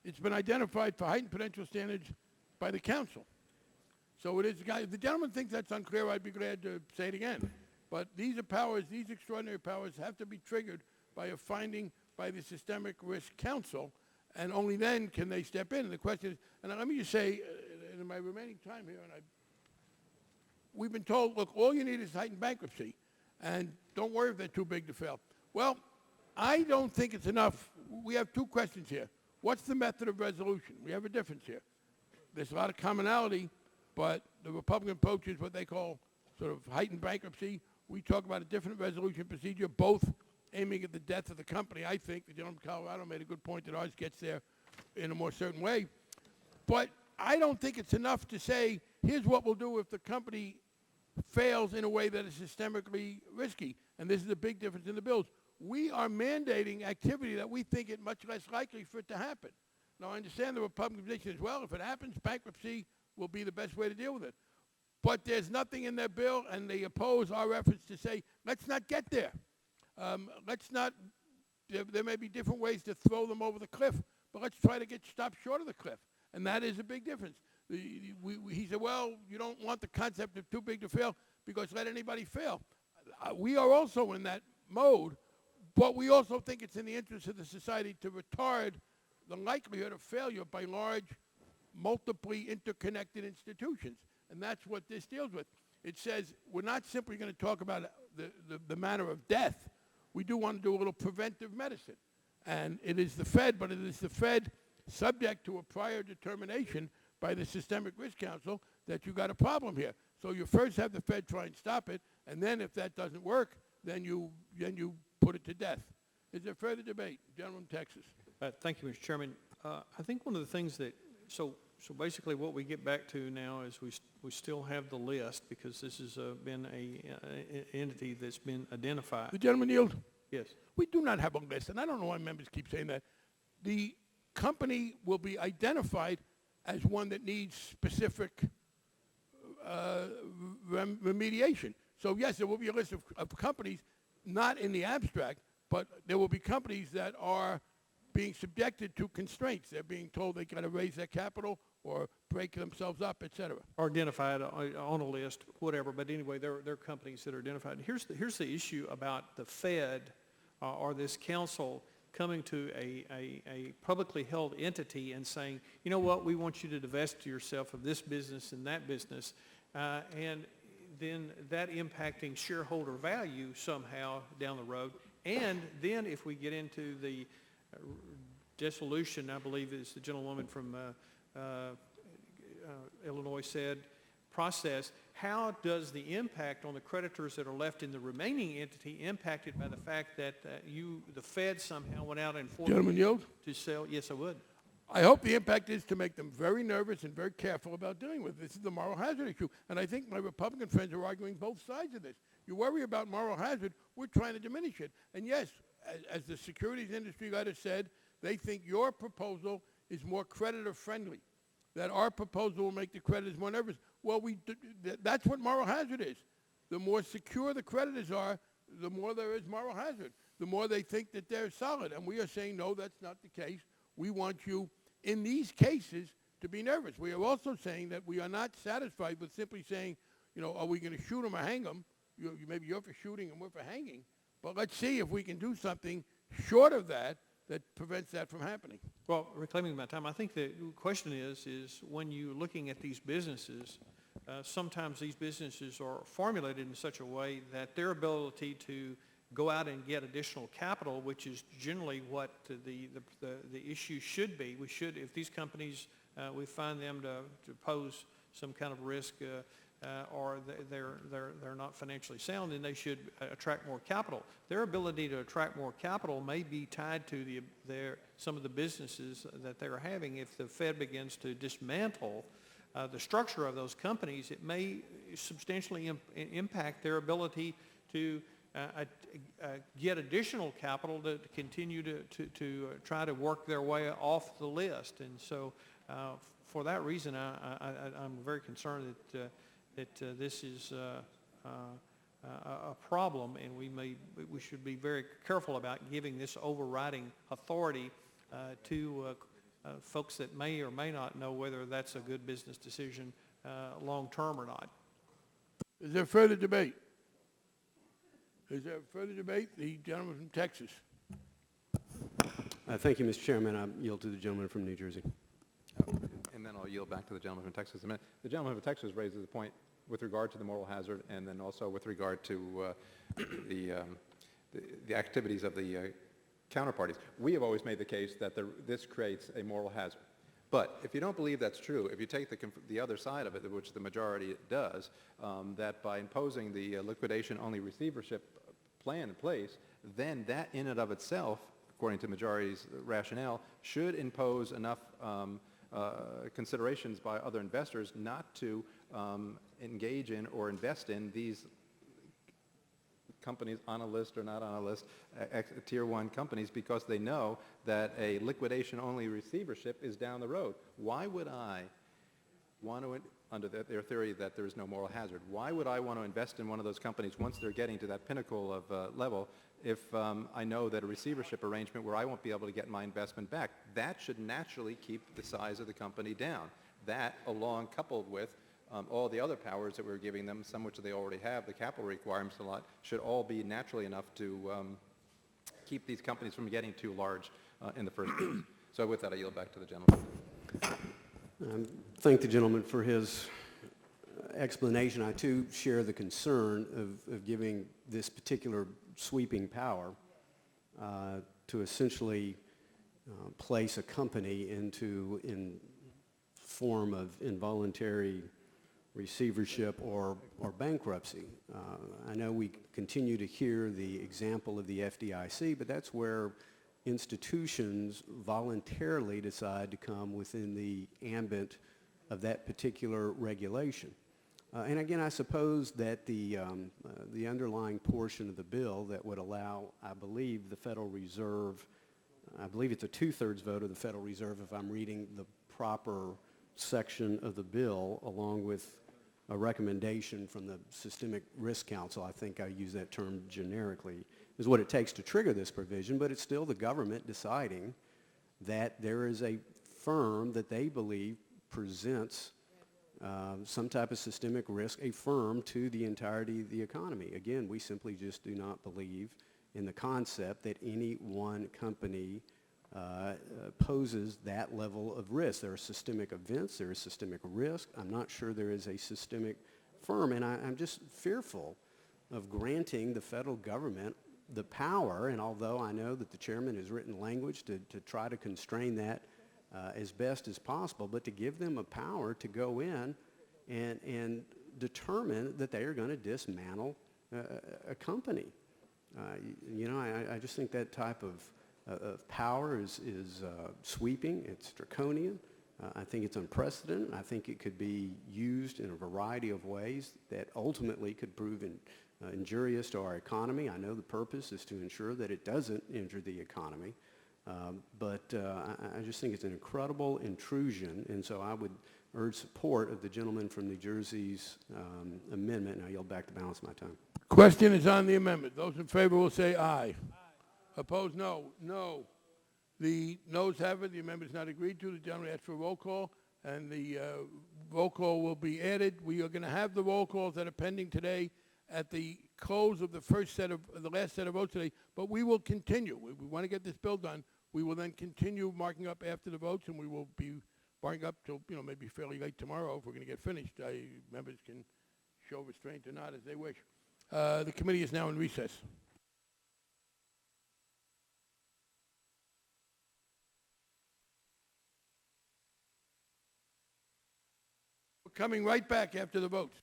It's been identified for heightened prudential standards by the council. So it is, if the gentleman thinks that's unclear, I'd be glad to say it again. But these are powers, these extraordinary powers have to be triggered by a finding by the Systemic Risk Council, and only then can they step in. And the question is, and let me just say, in my remaining time here, we've been told, look, all you need is heightened bankruptcy, and don't worry if they're too big to fail. Well, I don't think it's enough. We have two questions here. What's the method of resolution? We have a difference here. There's a lot of commonality, but the Republican approach is what they call sort of heightened bankruptcy. We talk about a different resolution procedure, both aiming at the death of the company. I think the gentleman from Colorado made a good point that ours gets there in a more certain way. But I don't think it's enough to say, here's what we'll do if the company fails in a way that is systemically risky. And this is a big difference in the bills. We are mandating activity that we think it much less likely for it to happen. Now, I understand the Republican position as well. If it happens, bankruptcy will be the best way to deal with it. But there's nothing in their bill, and they oppose our efforts to say, let's not get there. Let's not, there may be different ways to throw them over the cliff, but let's try to get stopped short of the cliff. And that is a big difference. He said, well, you don't want the concept of too big to fail because let anybody fail. We are also in that mode, but we also think it's in the interest of the society to retard the likelihood of failure by large, multiply interconnected institutions. And that's what this deals with. It says we're not simply going to talk about the manner of death. We do want to do a little preventive medicine. And it is the Fed, but it is the Fed subject to a prior determination by the Systemic Risk Council that you got a problem here. So you first have the Fed try and stop it, and then if that doesn't work, then you put it to death. Is there further debate? Gentleman from Texas. Thank you, Mr. Chairman. I think one of the things that, so basically what we get back to now is we still have the list because this has been an entity that's been identified. The gentleman yield? Yes. We do not have a list, and I don't know why members keep saying that. The company will be identified as one that needs specific remediation. So yes, there will be a list of companies, not in the abstract, but there will be companies that are being subjected to constraints. They're being told they got to raise their capital or break themselves up, et cetera. Or identified on a list, whatever. But anyway, there are companies that are identified. Here's the issue about the Fed or this council coming to a publicly held entity and saying, you know what, we want you to divest yourself of this business and that business, and then that impacting shareholder value somehow down the road. And then if we get into the dissolution, I believe as the gentlewoman from Illinois said, process, how does the impact on the creditors that are left in the remaining entity impacted by the fact that the Fed somehow went out and forced Gentleman yield? To sell? Yes, I would. I hope the impact is to make them very nervous and very careful about dealing with it. This is the moral hazard issue. And I think my Republican friends are arguing both sides of this. You worry about moral hazard, we're trying to diminish it. And yes, as the securities industry letter said, they think your proposal is more creditor friendly, that our proposal will make the creditors more nervous. Well, that's what moral hazard is. The more secure the creditors are, the more there is moral hazard, the more they think that they're solid. And we are saying, no, that's not the case. We want you, in these cases, to be nervous. We are also saying that we are not satisfied with simply saying, you know, are we going to shoot them or hang them? Maybe you're for shooting and we're for hanging. But let's see if we can do something short of that that prevents that from happening. Well, reclaiming my time, I think the question is when you're looking at these businesses, sometimes these businesses are formulated in such a way that their ability to go out and get additional capital, which is generally what the issue should be. We should, if these companies, we find them to pose some kind of risk or they're not financially sound, then they should attract more capital. Their ability to attract more capital may be tied to some of the businesses that they're having. If the Fed begins to dismantle the structure of those companies, it may substantially impact their ability to get additional capital to continue to try to work their way off the list. And so for that reason, I'm very concerned that this is a problem, and we should be very careful about giving this overriding authority to folks that may or may not know whether that's a good business decision long-term or not. Is there further debate? Is there further debate? The gentleman from Texas. Thank you, Mr. Chairman. I yield to the gentleman from New Jersey. And then I'll yield back to the gentleman from Texas in a minute. The gentleman from Texas raises a point with regard to the moral hazard and then also with regard to the activities of the counterparties. We have always made the case that this creates a moral hazard. But if you don't believe that's true, if you take the other side of it, which the majority does, that by imposing the liquidation-only receivership plan in place, then that in and of itself, according to majority's rationale, should impose enough considerations by other investors not to engage in or invest in these companies on a list or not on a list, tier 1 companies, because they know that a liquidation-only receivership is down the road. Why would I want to, under their theory that there is no moral hazard, why would I want to invest in one of those companies once they're getting to that pinnacle of level if I know that a receivership arrangement where I won't be able to get my investment back? That should naturally keep the size of the company down. That, along coupled with all the other powers that we're giving them, some which they already have, the capital requirements a lot, should all be naturally enough to keep these companies from getting too large in the first place. So with that, I yield back to the gentleman. Thank the gentleman for his explanation. I too share the concern of giving this particular sweeping power to essentially place a company in form of involuntary receivership or bankruptcy. I know we continue to hear the example of the FDIC, but that's where institutions voluntarily decide to come within the ambit of that particular regulation. And again, I suppose that the underlying portion of the bill that would allow, I believe, the Federal Reserve, I believe it's a 2/3 vote of the Federal Reserve if I'm reading the proper section of the bill, along with a recommendation from the Systemic Risk Council, I think I use that term generically, is what it takes to trigger this provision, but it's still the government deciding that there is a firm that they believe presents some type of systemic risk, a firm to the entirety of the economy. Again, we simply just do not believe in the concept that any one company poses that level of risk. There are systemic events, there is systemic risk. I'm not sure there is a systemic firm, and I'm just fearful of granting the federal government the power, and although I know that the chairman has written language to try to constrain that as best as possible, but to give them a power to go in and determine that they are going to dismantle a company. I just think that type of power is sweeping. It's draconian. I think it's unprecedented. I think it could be used in a variety of ways that ultimately could prove injurious to our economy. I know the purpose is to ensure that it doesn't injure the economy, but I just think it's an incredible intrusion, and so I would urge support of the gentleman from New Jersey's amendment, and I yield back the balance of my time. Question is on the amendment. Those in favor will say aye. Opposed, no. No. The noes have it. The amendment is not agreed to. The gentleman asked for a roll call, and the roll call will be added. We are going to have the roll calls that are pending today at the close of the last set of votes today, but we will continue. We want to get this bill done. We will then continue marking up after the votes, and we will be marking up till, maybe fairly late tomorrow if we're going to get finished. Members can show restraint or not as they wish. The committee is now in recess. We're coming right back after the votes.